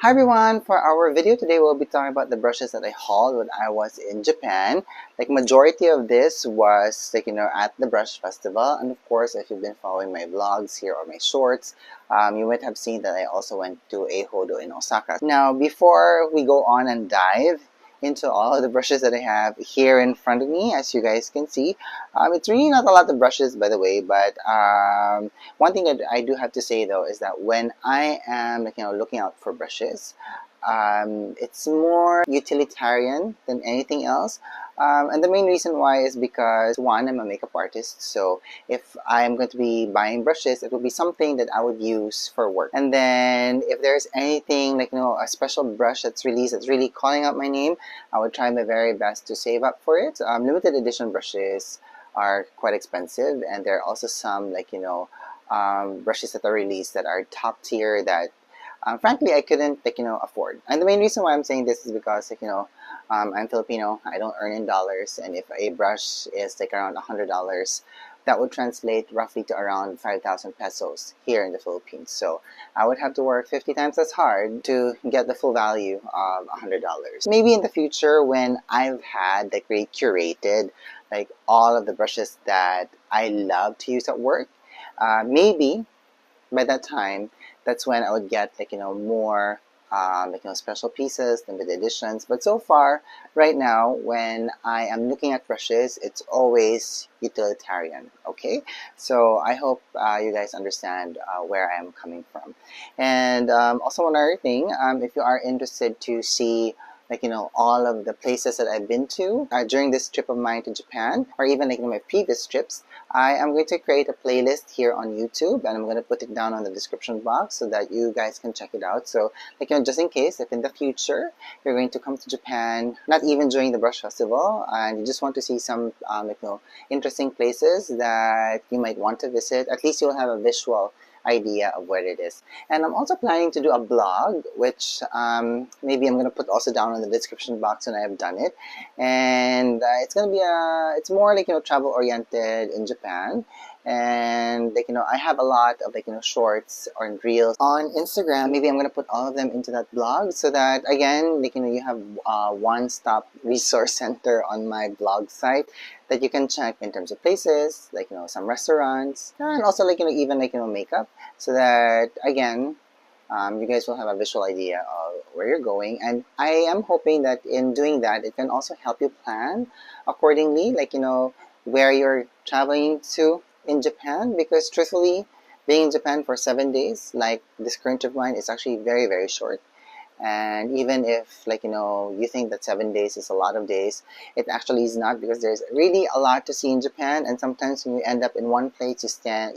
Hi everyone! For our video today, we'll be talking about the brushes that I hauled when I was in Japan. Like majority of this was at the brush festival, and of course if you've been following my vlogs here or my shorts, you might have seen that I also went to Eihodo in Osaka. Now before we go on and dive into all of the brushes that I have here in front of me, as you guys can see, it's really not a lot of brushes by the way, but one thing that I do have to say though is that when I am looking out for brushes, it's more utilitarian than anything else. And the main reason why is because one, I'm a makeup artist, so if I'm going to be buying brushes, it will be something that I would use for work. And then if there's anything a special brush that's released that's really calling out my name, I would try my very best to save up for it. Limited edition brushes are quite expensive, and there are also some brushes that are released that are top tier that frankly I couldn't afford. And the main reason why I'm saying this is because I'm Filipino, I don't earn in dollars, and if a brush is around $100, that would translate roughly to around 5,000 pesos here in the Philippines. So I would have to work 50 times as hard to get the full value of $100. Maybe in the future when I've had really curated all of the brushes that I love to use at work, maybe by that time, that's when I would get more special pieces, limited editions. But so far, right now, when I am looking at brushes, it's always utilitarian. Okay, so I hope you guys understand where I am coming from. And also one other thing, if you are interested to see all of the places that I've been to during this trip of mine to Japan, or even my previous trips, I am going to create a playlist here on YouTube, and I'm going to put it down on the description box so that you guys can check it out. So just in case if in the future you're going to come to Japan, not even during the brush festival, and you just want to see some interesting places that you might want to visit, at least you'll have a visual idea of where it is. And I'm also planning to do a blog, which maybe I'm going to put also down in the description box when I have done it. And it's going to be it's more travel oriented in Japan. And I have a lot of shorts or reels on Instagram. Maybe I'm going to put all of them into that blog so that again you have a one-stop resource center on my blog site that you can check in terms of places, some restaurants, and also even makeup, so that again you guys will have a visual idea of where you're going. And I am hoping that in doing that, it can also help you plan accordingly, where you're traveling to in Japan, because truthfully, being in Japan for 7 days, like this current trip of mine, is actually very, very short. And even if you think that 7 days is a lot of days, it actually is not, because there's really a lot to see in Japan. And sometimes when you end up in one place,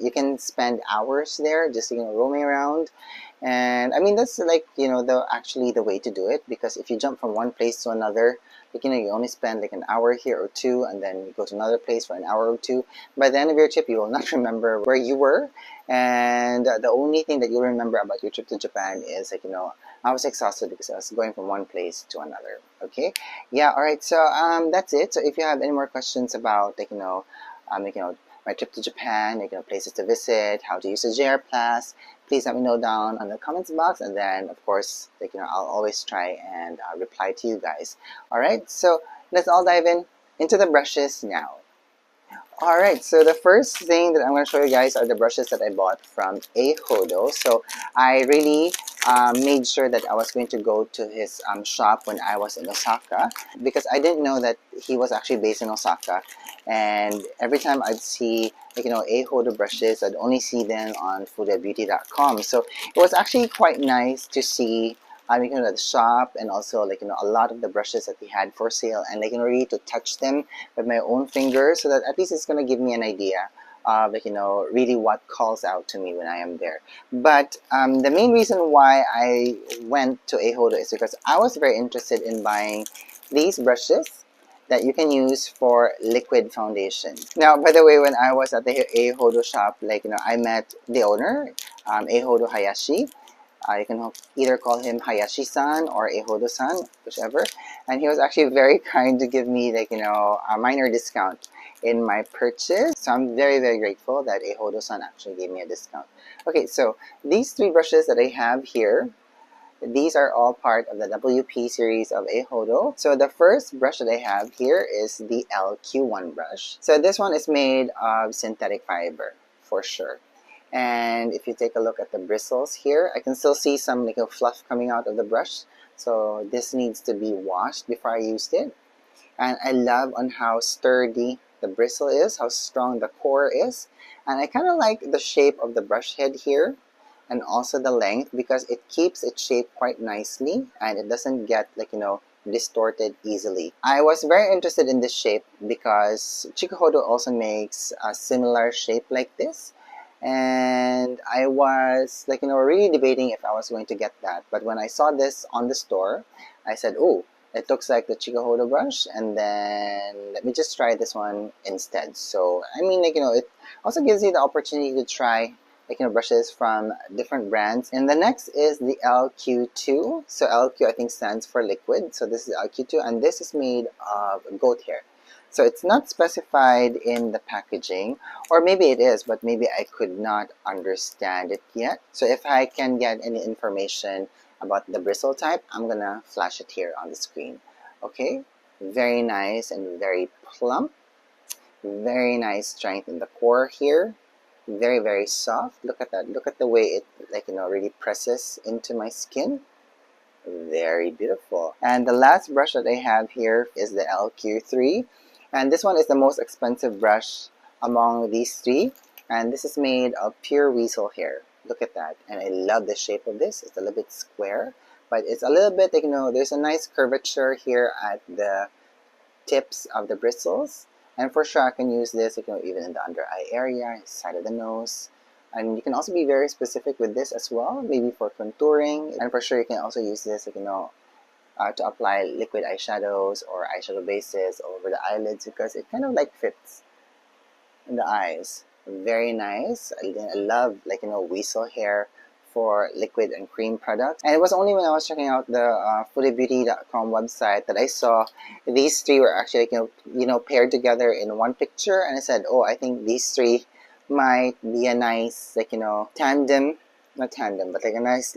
you can spend hours there just roaming around. And I mean that's actually the way to do it, because if you jump from one place to another, you only spend an hour here or two, and then you go to another place for an hour or two. By the end of your trip, you will not remember where you were, and the only thing that you'll remember about your trip to Japan is I was exhausted because I was going from one place to another. Okay, yeah, all right. So that's it. So if you have any more questions about my trip to Japan, places to visit, how to use the JR Pass, please let me know down on the comments box, and then of course I'll always try and reply to you guys. All right, so let's all dive into the brushes now. Alright, so the first thing that I'm going to show you guys are the brushes that I bought from Eihodo. So I really made sure that I was going to go to his shop when I was in Osaka, because I didn't know that he was actually based in Osaka. And every time I'd see Eihodo brushes, I'd only see them on fudebeauty.com. So it was actually quite nice to see the shop, and also a lot of the brushes that he had for sale, and really to touch them with my own fingers, so that at least it's going to give me an idea of really what calls out to me when I am there. But the main reason why I went to Eihodo is because I was very interested in buying these brushes that you can use for liquid foundation. Now, by the way, when I was at the Eihodo shop, I met the owner, Eihodo Hayashi. You can either call him Hayashi-san or Eihodo-san, whichever. And he was actually very kind to give me a minor discount in my purchase. So I'm very, very grateful that Eihodo-san actually gave me a discount. Okay, so these three brushes that I have here, These are all part of the WP series of Eihodo. So the first brush that I have here is the LQ1 brush. So this one is made of synthetic fiber for sure. And if you take a look at the bristles here, I can still see some like a fluff coming out of the brush. So this needs to be washed before I used it. And I love on how sturdy the bristle is, how strong the core is. And I kind of like the shape of the brush head here and also the length because it keeps its shape quite nicely and it doesn't get like, distorted easily. I was very interested in this shape because Chikuhodo also makes a similar shape like this. And I was like, really debating if I was going to get that. But when I saw this on the store, I said, oh, it looks like the Chikuhodo brush, and then let me just try this one instead. So, I mean, like, it also gives you the opportunity to try, like, brushes from different brands. And the next is the LQ2. So LQ, I think, stands for liquid. So this is LQ2, and this is made of goat hair. So it's not specified in the packaging, or maybe it is, but maybe I could not understand it yet. So if I can get any information about the bristle type, I'm gonna flash it here on the screen. Okay, very nice and very plump. Very nice strength in the core here. Very, very soft. Look at that. Look at the way it, like, really presses into my skin. Very beautiful. And the last brush that I have here is the LQ3. And this one is the most expensive brush among these three. And this is made of pure weasel hair. Look at that. And I love the shape of this. It's a little bit square, but it's a little bit, like, there's a nice curvature here at the tips of the bristles. And for sure, I can use this, even in the under eye area, side of the nose. And you can also be very specific with this as well, maybe for contouring. And for sure, you can also use this, to apply liquid eyeshadows or eyeshadow bases over the eyelids because it kind of like fits in the eyes. Very nice. I love, weasel hair for liquid and cream products. And it was only when I was checking out the FudeBeauty.com website that I saw these three were actually, paired together in one picture. And I said, oh, I think these three might be a nice, tandem, not tandem, but like a nice,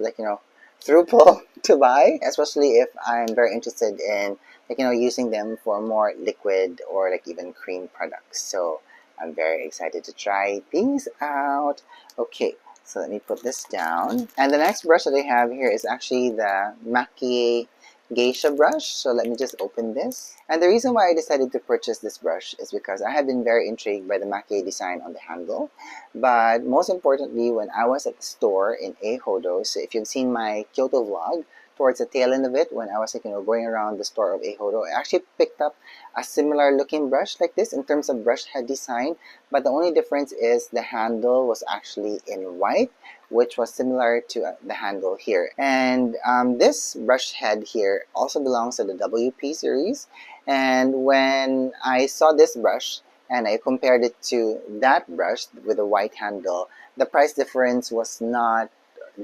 throuple to buy, especially if I'm very interested in, using them for more liquid or like even cream products. So I'm very excited to try these out. Okay, so let me put this down. And the next brush that I have here is actually the Makie geisha brush. So let me just open this. And the reason why I decided to purchase this brush is because I have been very intrigued by the Makie design on the handle. But most importantly, when I was at the store in Eihodo, so if you've seen my Kyoto vlog, towards the tail end of it, when I was going around the store of Eihodo, I actually picked up a similar looking brush like this in terms of brush head design, but the only difference is the handle was actually in white, which was similar to the handle here. And this brush head here also belongs to the WP series. And when I saw this brush and I compared it to that brush with a white handle, the price difference was not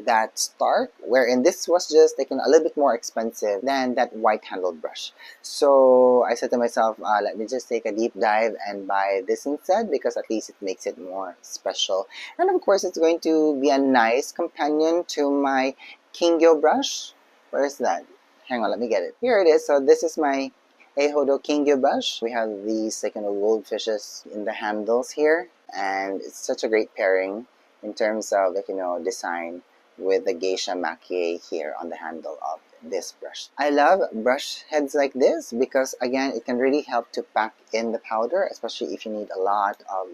that stark, wherein this was just a little bit more expensive than that white handled brush. So I said to myself, let me just take a deep dive and buy this instead because at least it makes it more special. And of course, it's going to be a nice companion to my Kingyo brush. Where is that? Hang on, let me get it. Here it is. So this is my Eihodo Kingyo brush. We have these goldfishes in the handles here, and it's such a great pairing in terms of design with the geisha Makie here on the handle of this brush. I love brush heads like this because again, it can really help to pack in the powder, especially if you need a lot of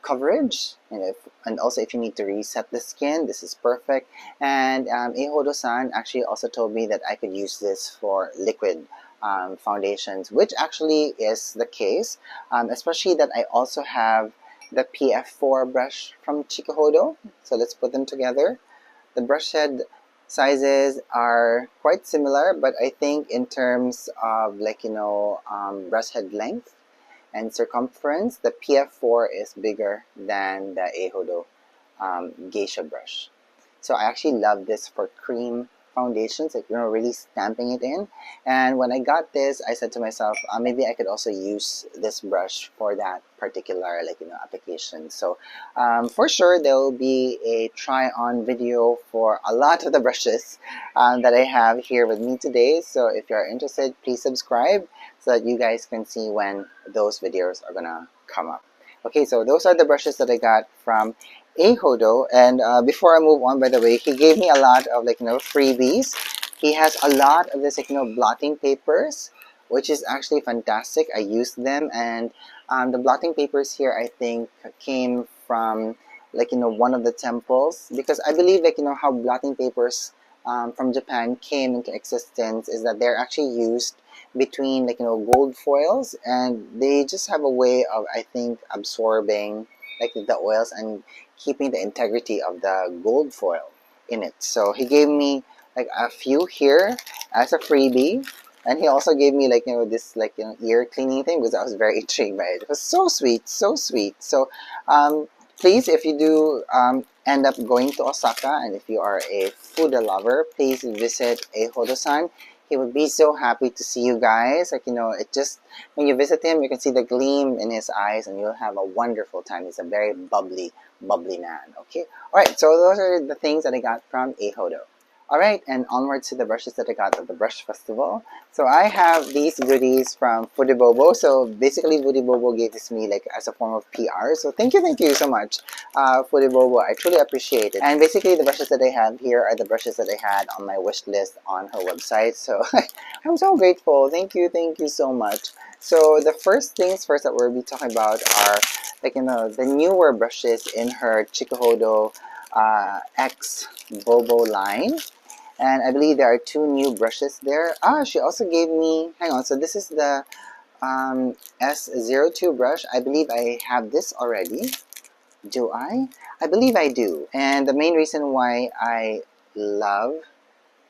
coverage, and also if you need to reset the skin. This is perfect. And Eihodo-san actually also told me that I could use this for liquid foundations, which actually is the case, especially that I also have the PF4 brush from Chikuhodo. So let's put them together. The brush head sizes are quite similar, but I think in terms of brush head length and circumference, the PF4 is bigger than the Eihodo geisha brush. So I actually love this for cream foundations, like, really stamping it in. And when I got this, I said to myself, maybe I could also use this brush for that particular, application. So for sure, there will be a try-on video for a lot of the brushes that I have here with me today. So if you're interested, please subscribe so that you guys can see when those videos are gonna come up. Okay, so those are the brushes that I got from Eihodo. And before I move on, by the way, he gave me a lot of freebies. He has a lot of this blotting papers, which is actually fantastic. I used them, and the blotting papers here, I think, came from one of the temples, because I believe how blotting papers from Japan came into existence is that they're actually used between gold foils, and they just have a way of, I think, absorbing the oils and keeping the integrity of the gold foil in it. So he gave me a few here as a freebie, and he also gave me this ear cleaning thing, because I was very intrigued by it. It was so sweet, so sweet. So please, if you do end up going to Osaka, and if you are a food lover, please visit Eihodo-san. He would be so happy to see you guys. It just, when you visit him, you can see the gleam in his eyes, and you'll have a wonderful time. He's a very bubbly man. Okay. All right. So those are the things that I got from Eihodo. All right, and onward to the brushes that I got at the Brush Festival. So I have these goodies from Fude Bobo. So basically, Fude Bobo gave this to me as a form of PR. So thank you so much, Fude Bobo. I truly appreciate it. And basically, the brushes that I have here are the brushes that I had on my wish list on her website. So I'm so grateful. Thank you so much. So the first things first that we'll be talking about are the newer brushes in her Chikuhodo X Bobo line. And I believe there are 2 new brushes there. She also gave me, hang on, so this is the S02 brush. I believe I have this already. Do I? I believe I do. And the main reason why I love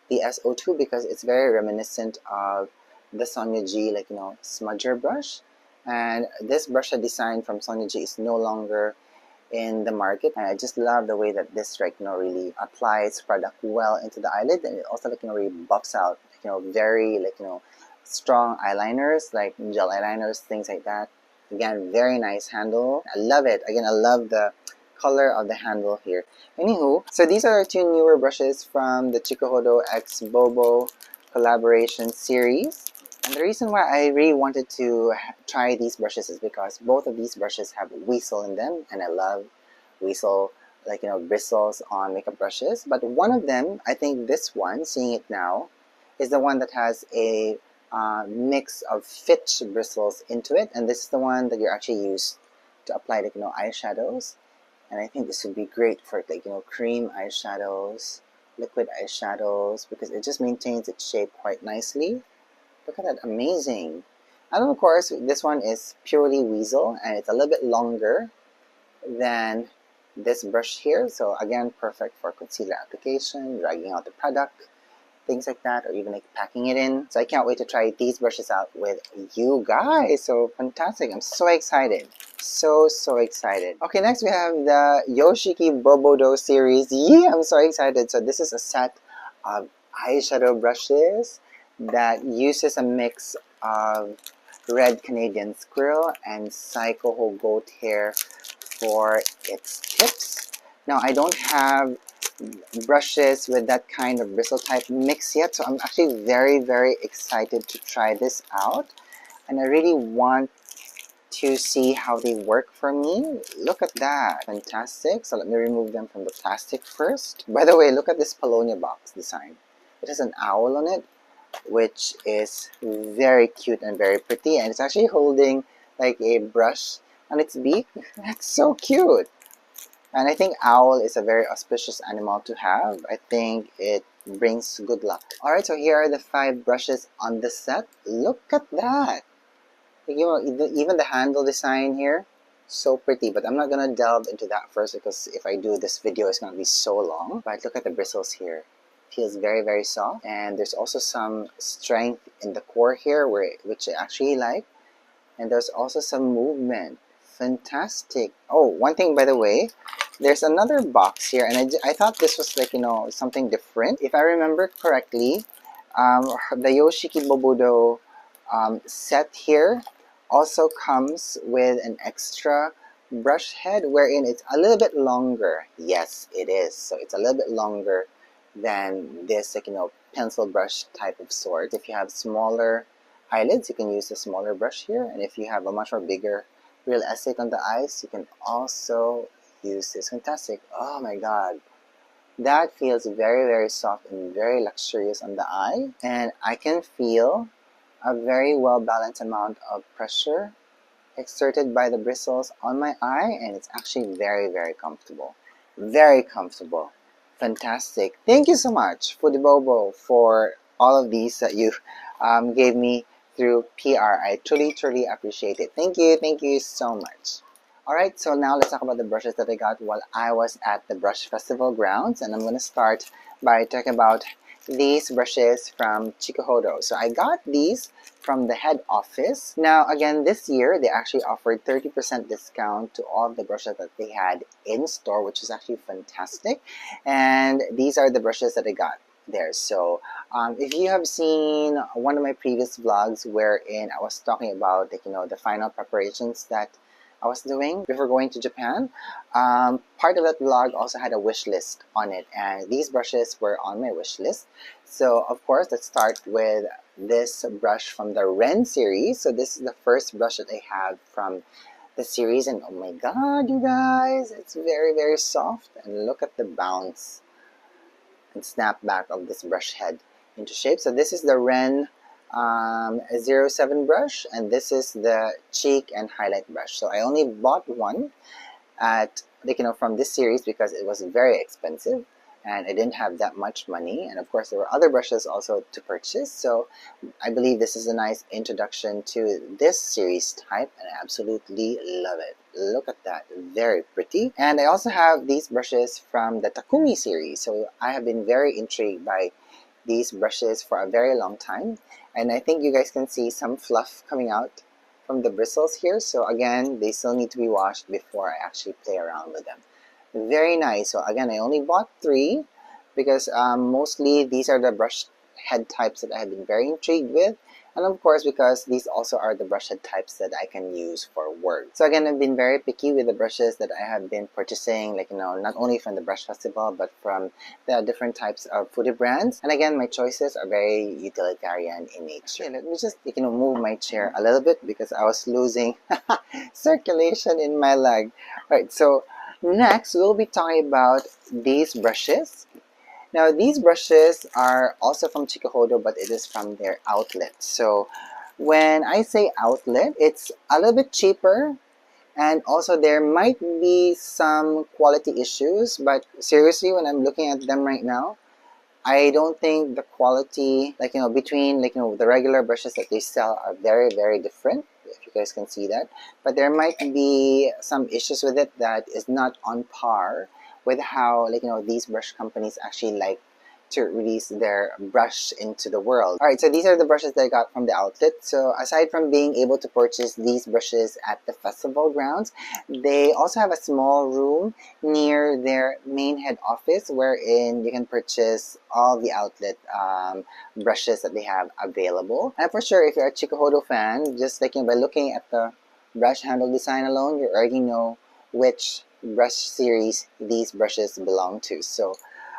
the S02, because it's very reminiscent of the Sonia G, smudger brush. And this brush I designed from Sonia G is no longer in the market, and I just love the way that this really applies product well into the eyelid, and it also really buffs out very strong eyeliners, like gel eyeliners, things like that. Again, very nice handle. I love it. Again, I love the color of the handle here. Anywho, so these are 2 newer brushes from the Chikuhodo X Bobo collaboration series. And the reason why I really wanted to try these brushes is because both of these brushes have weasel in them, and I love weasel, bristles on makeup brushes. But one of them, I think this one, seeing it now, is the one that has a mix of Fitch bristles into it, and this is the one that you're actually used to apply eyeshadows. And I think this would be great for cream eyeshadows, liquid eyeshadows, because it just maintains its shape quite nicely. Look at that, amazing. And of course, this one is purely weasel, and it's a little bit longer than this brush here. So again, perfect for concealer application, dragging out the product, things like that, or even packing it in. So I can't wait to try these brushes out with you guys. So fantastic, I'm so excited. So excited. Okay, next we have the Yoshiki Bobo Do series. Yeah, I'm so excited. So this is a set of eyeshadow brushes that uses a mix of red Canadian squirrel and Psycho goat hair for its tips. Now, I don't have brushes with that kind of bristle type mix yet, so I'm actually very excited to try this out, and I really want to see how they work for me. Look at that, fantastic. So let me remove them from the plastic first. By the way, look at this Polonia box design. It has an owl on it, which is very cute and very pretty, and it's actually holding a brush on its beak. That's so cute. And I think owl is a very auspicious animal to have. I think it brings good luck. Alright, so here are the 5 brushes on the set. Look at that. Even the handle design here, so pretty. But I'm not gonna delve into that first, because if I do, this video is gonna be so long. But look at the bristles here. Feels very soft, and there's also some strength in the core here, which I actually like, and there's also some movement. Fantastic. Oh, one thing, by the way, there's another box here, and I thought this was like, you know, something different. If I remember correctly, the Yoshiki Bobo Do set here also comes with an extra brush head wherein it's a little bit longer. Yes, it is. So it's a little bit longer than this, like, you know, pencil brush type of sort. If you have smaller eyelids, you can use the smaller brush here, and if you have a much more bigger real estate on the eyes, you can also use this. Fantastic. Oh my god, that feels very, very soft and very luxurious on the eye, and I can feel a very well balanced amount of pressure exerted by the bristles on my eye, and it's actually very, very comfortable. Very comfortable. Fantastic. Thank you so much, Fude Bobo, for all of these that you gave me through PR. I truly, truly appreciate it. Thank you so much. Alright, so now let's talk about the brushes that I got while I was at the Brush Festival grounds, and I'm going to start by talking about these brushes from Chikuhodo. So I got these from the head office. Now again, this year they actually offered 30% discount to all of the brushes that they had in store, which is actually fantastic. And these are the brushes that I got there. So if you have seen one of my previous vlogs wherein I was talking about, like, you know, the final preparations that I was doing before going to Japan, part of that vlog also had a wish list on it, and these brushes were on my wish list. So of course, let's start with this brush from the Ren series. So this is the first brush that I have from the series, and oh my god, you guys, it's very, very soft, and look at the bounce and snap back of this brush head into shape. So this is the Ren 07 brush, and this is the cheek and highlight brush. So I only bought one at, like, you know, from this series because it was very expensive and I didn't have that much money, and of course there were other brushes also to purchase. So I believe this is a nice introduction to this series type, and I absolutely love it. Look at that, very pretty. And I also have these brushes from the Takumi series. So I have been very intrigued by these brushes for a very long time, and I think you guys can see some fluff coming out from the bristles here. So again, they still need to be washed before I actually play around with them. Very nice. So again, I only bought 3 because mostly these are the brush head types that I have been very intrigued with, and of course because these also are the brush head types that I can use for work. So again, I've been very picky with the brushes that I have been purchasing, like, you know, not only from the Brush Festival but from the different types of foodie brands. And again, my choices are very utilitarian in nature. Okay, let me just, you know, move my chair a little bit because I was losing circulation in my leg. Alright, so next we'll be talking about these brushes. Now these brushes are also from Chikuhodo, but it is from their outlet. So when I say outlet, it's a little bit cheaper, and also there might be some quality issues, but seriously, when I'm looking at them right now, I don't think the quality, like, you know, between, like, you know, the regular brushes that they sell are very, very different, if you guys can see that. But there might be some issues with it that is not on par with how, like, you know, these brush companies actually like to release their brush into the world. Alright, so these are the brushes that I got from the outlet. So aside from being able to purchase these brushes at the festival grounds, they also have a small room near their main head office wherein you can purchase all the outlet brushes that they have available. And for sure, if you're a Chikuhodo fan, just, like, you know, by looking at the brush handle design alone, you already know which brush series these brushes belong to. So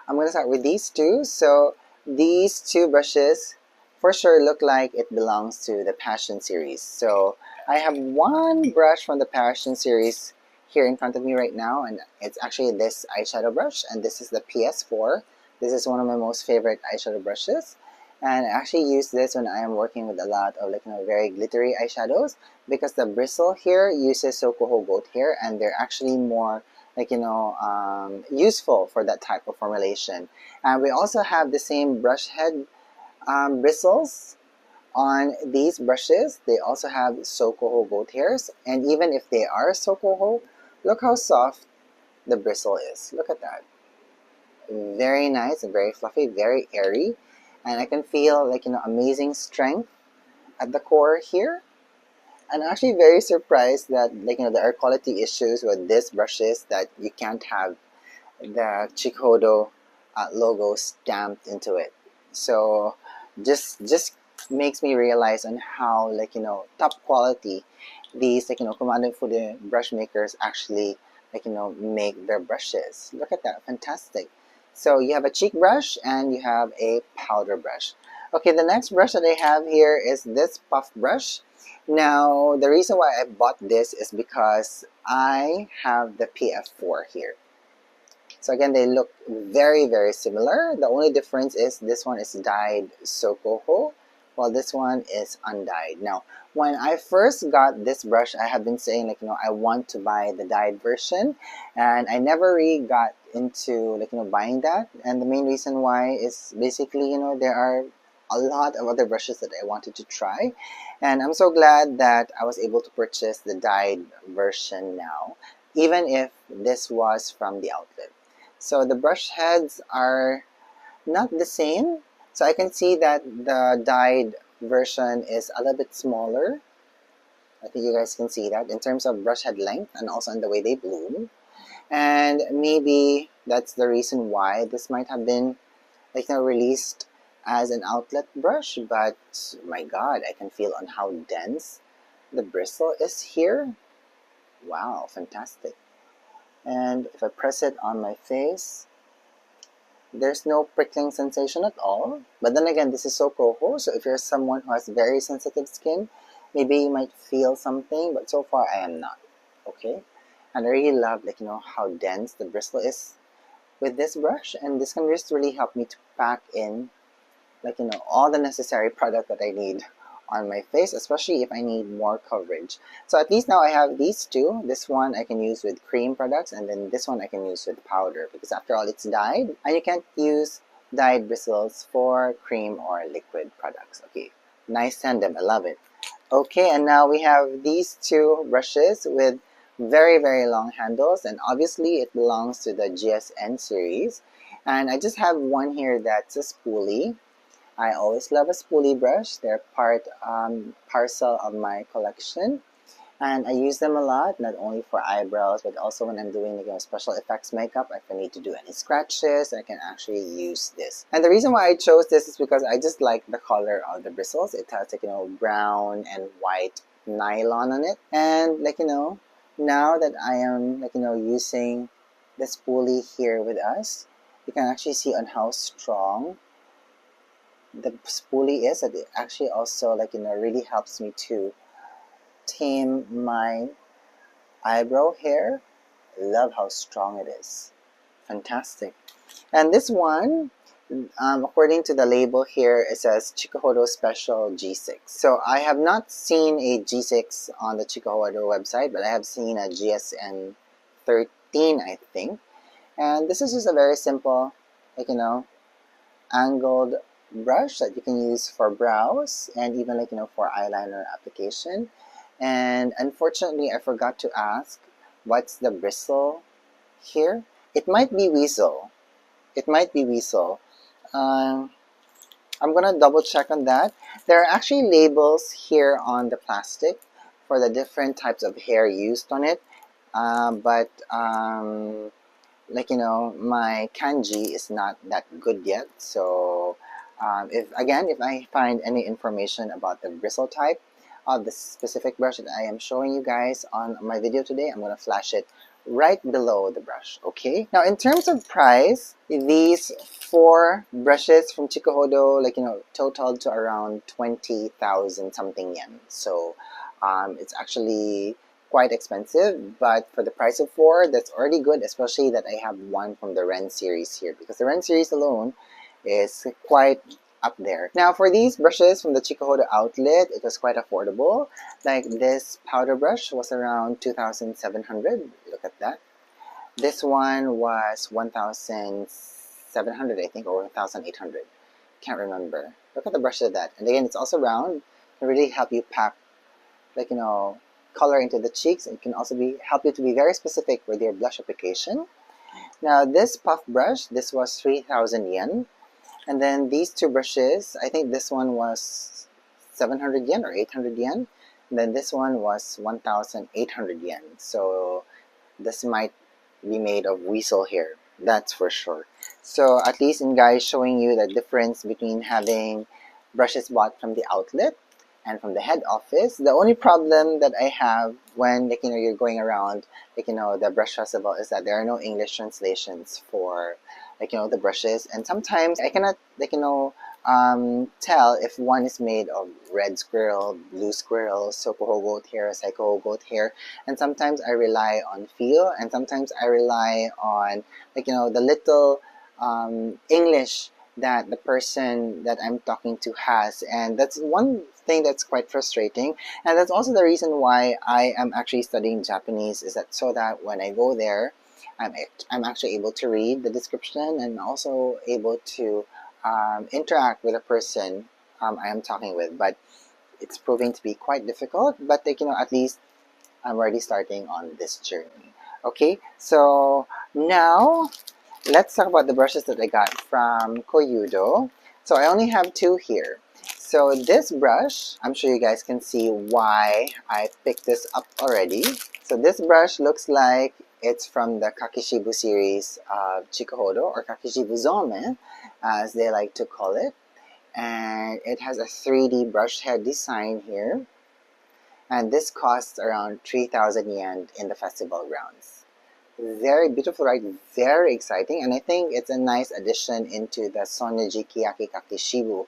I'm going to start with these two. So these two brushes for sure look like it belongs to the Passion series. So I have one brush from the Passion series here in front of me right now, and it's actually this eyeshadow brush, and this is the PS4. This is one of my most favorite eyeshadow brushes, and I actually use this when I am working with a lot of, like, you know, very glittery eyeshadows, because the bristle here uses Sokoho goat hair, and they're actually more, like, you know, useful for that type of formulation. And we also have the same brush head bristles on these brushes. They also have Sokoho goat hairs, and even if they are Sokoho, look how soft the bristle is. Look at that. Very nice and very fluffy, very airy, and I can feel, like, you know, amazing strength at the core here. I'm actually very surprised that there are quality issues with these brushes that you can't have the Chikuhodo logo stamped into it. So just makes me realize on how top quality these Kumano Fude brush makers actually make their brushes. Look at that, fantastic. So you have a cheek brush and you have a powder brush. Okay, the next brush that I have here is this puff brush. Now the reason why I bought this is because I have the PF4 here. So again, they look very similar. The only difference is this one is dyed Sokoho, while this one is undyed. Now, when I first got this brush, I have been saying I want to buy the dyed version, and I never really got into buying that. And the main reason why is basically there are a lot of other brushes that I wanted to try, and I'm so glad that I was able to purchase the dyed version now, even if this was from the outlet. So the brush heads are not the same. So I can see that the dyed version is a little bit smaller. I think you guys can see that in terms of brush head length and also in the way they bloom. And maybe that's the reason why this might have been released as an outlet brush. But my God, I can feel on how dense the bristle is here. Wow, fantastic. And if I press it on my face, there's no prickling sensation at all. But then again, this is Sokoho, so if you're someone who has very sensitive skin, maybe you might feel something, but so far I am not. Okay? And I really love how dense the bristle is with this brush, and this can just really help me to pack in all the necessary product that I need on my face, especially if I need more coverage. So at least now I have these two. This one I can use with cream products, and then this one I can use with powder, because after all it's dyed and you can't use dyed bristles for cream or liquid products. Okay, nice tandem, I love it. Okay, and now we have these two brushes with very long handles, and obviously it belongs to the GSN series. And I just have one here that's a spoolie. I always love a spoolie brush. They're parcel of my collection, and I use them a lot, not only for eyebrows, but also when I'm doing special effects makeup. If I need to do any scratches, I can actually use this. And the reason why I chose this is because I just like the color of the bristles. It has brown and white nylon on it, and now that I am using the spoolie here with us, you can actually see on how strong the spoolie is, that it actually also really helps me to tame my eyebrow hair. I love how strong it is. Fantastic. And this one, according to the label here, it says Chikuhodo Special G6. So I have not seen a G6 on the Chikuhodo website, but I have seen a GSN 13, I think. And this is just a very simple angled brush that you can use for brows and even for eyeliner application. And unfortunately, I forgot to ask what's the bristle here. It might be Weasel. It might be Weasel. I'm gonna double check on that. There are actually labels here on the plastic for the different types of hair used on it, but my kanji is not that good yet. So if I find any information about the bristle type of the specific brush that I am showing you guys on my video today, I'm going to flash it right below the brush. Okay, now in terms of price, these four brushes from Chikuhodo totaled to around 20,000 something yen. So it's actually quite expensive, but for the price of four, that's already good, especially that I have one from the Ren series here, because the Ren series alone is quite up there. Now for these brushes from the Chikuhodo outlet, it was quite affordable. Like this powder brush was around 2,700. Look at that. This one was 1,700, I think, or 1,800. Can't remember. Look at the brush of that. And again, it's also round. It really help you pack color into the cheeks. It can also help you to be very specific with your blush application. Now this puff brush, this was 3,000 yen. And then these two brushes, I think this one was 700 yen or 800 yen. Then this one was 1,800 yen. So this might be made of weasel hair, that's for sure. So at least in guys showing you the difference between having brushes bought from the outlet and from the head office. The only problem that I have when you're going around the brush festival is that there are no English translations for the brushes, and sometimes I cannot tell if one is made of red squirrel, blue squirrel, Sokoho goat hair, Saikoho goat hair, and sometimes I rely on feel, and sometimes I rely on the little English that the person that I'm talking to has, and that's one thing that's quite frustrating. And that's also the reason why I am actually studying Japanese, is that so that when I go there, I'm actually able to read the description and also able to interact with the person I am talking with. But it's proving to be quite difficult, but at least I'm already starting on this journey. Okay, so now let's talk about the brushes that I got from Koyudo. So I only have two here. So this brush, I'm sure you guys can see why I picked this up already. So this brush looks like it's from the Kakishibu series of Chikuhodo, or Kakishibu Zome, as they like to call it. And it has a 3D brush head design here. And this costs around 3,000 yen in the festival grounds. Very beautiful, right? Very exciting, and I think it's a nice addition into the Soneji Kiyaki Kakishibu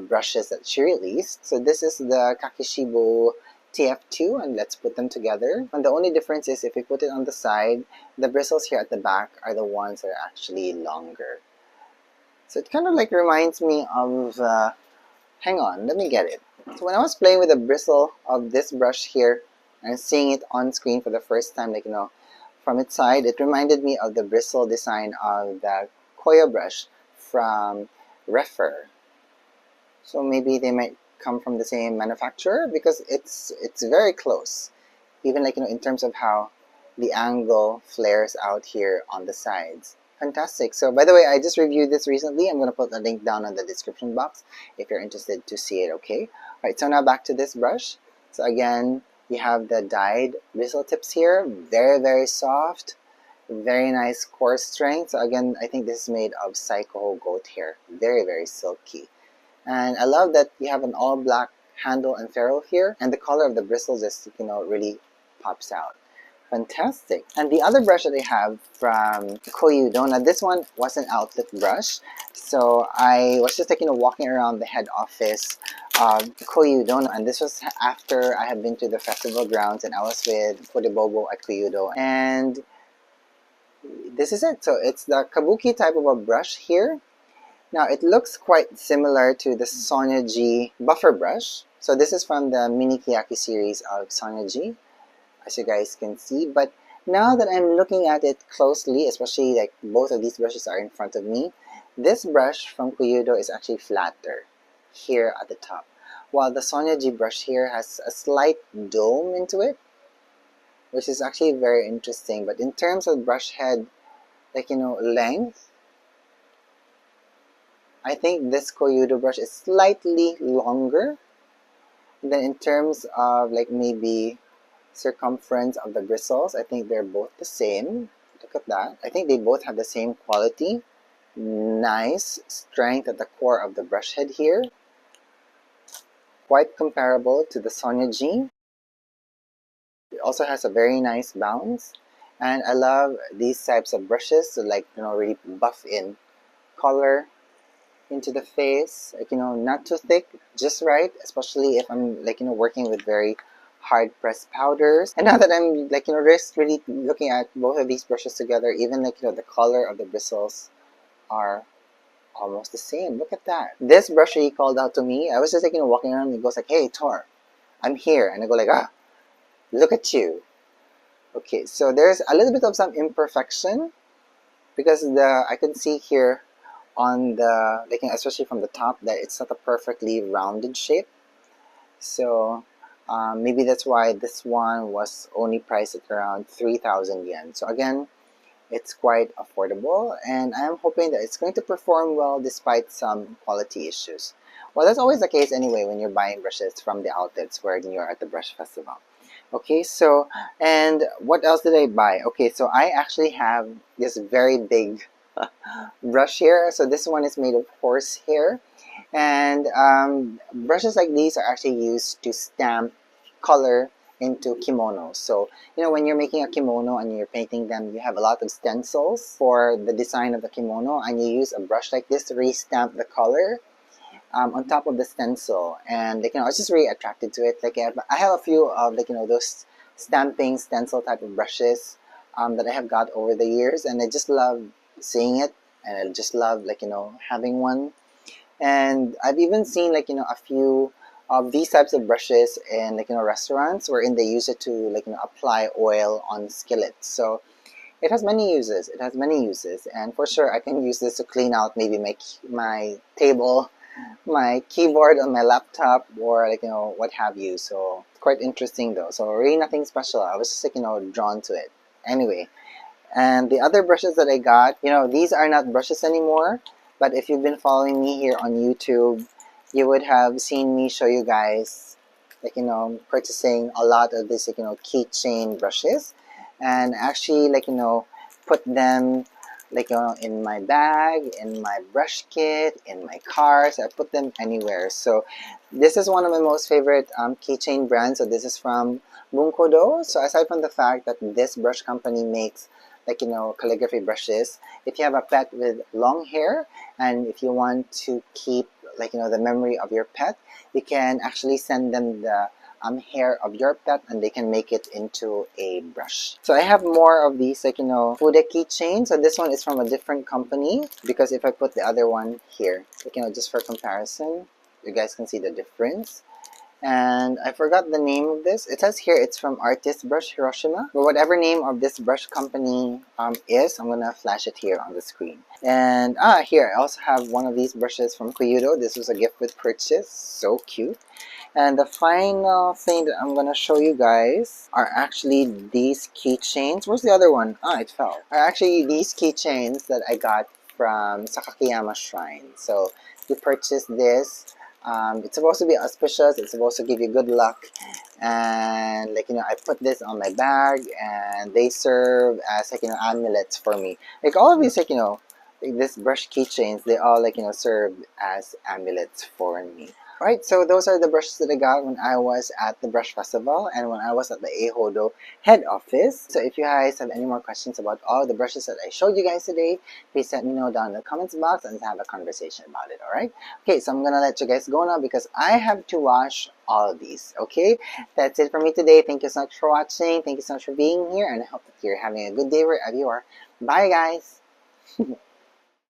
brushes that she released. So this is the Kakishibu TF2, and let's put them together. And the only difference is if we put it on the side, the bristles here at the back are the ones that are actually longer. So it kind of reminds me of, hang on, let me get it. So when I was playing with the bristle of this brush here and seeing it on screen for the first time, from its side, it reminded me of the bristle design of the Koyo brush from Rephr. So maybe they might come from the same manufacturer, because it's very close. Even in terms of how the angle flares out here on the sides. Fantastic. So by the way, I just reviewed this recently. I'm going to put a link down in the description box if you're interested to see it, okay? Alright, so now back to this brush. So again, you have the dyed bristle tips here, very, very soft, very nice core strength. So again, I think this is made of Saikoho goat hair, very, very silky. And I love that you have an all black handle and ferrule here, and the color of the bristles just, really pops out. Fantastic. And the other brush that I have from Koyudo, now this one was an outlet brush. So I was just walking around the head office of Koyudo, and this was after I had been to the festival grounds, and I was with Fude Bobo at Koyudo. And this is it. So it's the Kabuki type of a brush here. Now it looks quite similar to the Soneji buffer brush. So this is from the Mini Kiyaki series of Soneji, as you guys can see. But now that I'm looking at it closely, especially both of these brushes are in front of me, this brush from Koyudo is actually flatter here at the top, while the Soneji brush here has a slight dome into it, which is actually very interesting. But in terms of brush head length, I think this Koyudo brush is slightly longer. Then in terms of maybe circumference of the bristles, I think they're both the same. Look at that. I think they both have the same quality. Nice strength at the core of the brush head here. Quite comparable to the Soneji. It also has a very nice bounce. And I love these types of brushes to really buff in color into the face, not too thick, just right, especially if I'm working with very hard pressed powders. And now that I'm just really looking at both of these brushes together, even the color of the bristles are almost the same. Look at that. This brush really called out to me. I was just walking around, and it goes hey Torre, I'm here, and I go look at you. Okay, so there's a little bit of some imperfection, because I can see here on the especially from the top, that it's not a perfectly rounded shape. So maybe that's why this one was only priced at around 3,000 yen. So again, it's quite affordable, and I'm hoping that it's going to perform well despite some quality issues. Well, that's always the case anyway when you're buying brushes from the outlets where you're at the brush festival. Okay, so, and what else did I buy? Okay, so I actually have this very big brush here. So this one is made of horsehair. And brushes like these are actually used to stamp color into kimonos. So, you know, when you're making a kimono and you're painting them, you have a lot of stencils for the design of the kimono, and you use a brush like this to re-stamp the color on top of the stencil. And like, you know, I was just really attracted to it. Like, I have a few of, like, you know, those stamping stencil type of brushes that I have got over the years, and I just love seeing it, and I just love, like, you know, having one. And I've even seen, like, you know, a few of these types of brushes in, like, you know, restaurants wherein they use it to, like, you know, apply oil on skillets. So it has many uses. It has many uses, and for sure I can use this to clean out maybe my table, my keyboard on my laptop, or, like, you know, what have you. So it's quite interesting though. So really nothing special. I was just, like, you know, drawn to it. Anyway, and the other brushes that I got, you know, these are not brushes anymore, but if you've been following me here on YouTube, you would have seen me show you guys, like, you know, purchasing a lot of these, like, you know, keychain brushes, and actually, like, you know, put them, like, you know, in my bag, in my brush kit, in my car. So I put them anywhere. So this is one of my most favorite keychain brands. So this is from Bunkodo. So aside from the fact that this brush company makes, like, you know, calligraphy brushes, if you have a pet with long hair and if you want to keep, like, you know, the memory of your pet, you can actually send them the hair of your pet and they can make it into a brush. So I have more of these, like, you know, Fude keychains. So this one is from a different company, because if I put the other one here, like, you know, just for comparison, you guys can see the difference. And I forgot the name of this. It says here it's from Artist Brush Hiroshima. But whatever name of this brush company is, I'm gonna flash it here on the screen. And here I also have one of these brushes from Koyudo. This was a gift with purchase. So cute. And the final thing that I'm gonna show you guys are actually these keychains. Where's the other one? It fell. Are actually these keychains that I got from Sakakiyama Shrine. So you purchase this. It's supposed to be auspicious. It's supposed to give you good luck. And, like, you know, I put this on my bag, and they serve as, like, you know, amulets for me. Like all of these, like, you know, like this brush keychains, they all, like, you know, serve as amulets for me. Alright, so those are the brushes that I got when I was at the brush festival and when I was at the Eihodo head office. So if you guys have any more questions about all the brushes that I showed you guys today, please let me know down in the comments box and have a conversation about it, alright? Okay, so I'm gonna let you guys go now because I have to wash all of these, okay? That's it for me today. Thank you so much for watching. Thank you so much for being here, and I hope that you're having a good day wherever you are. Bye, guys!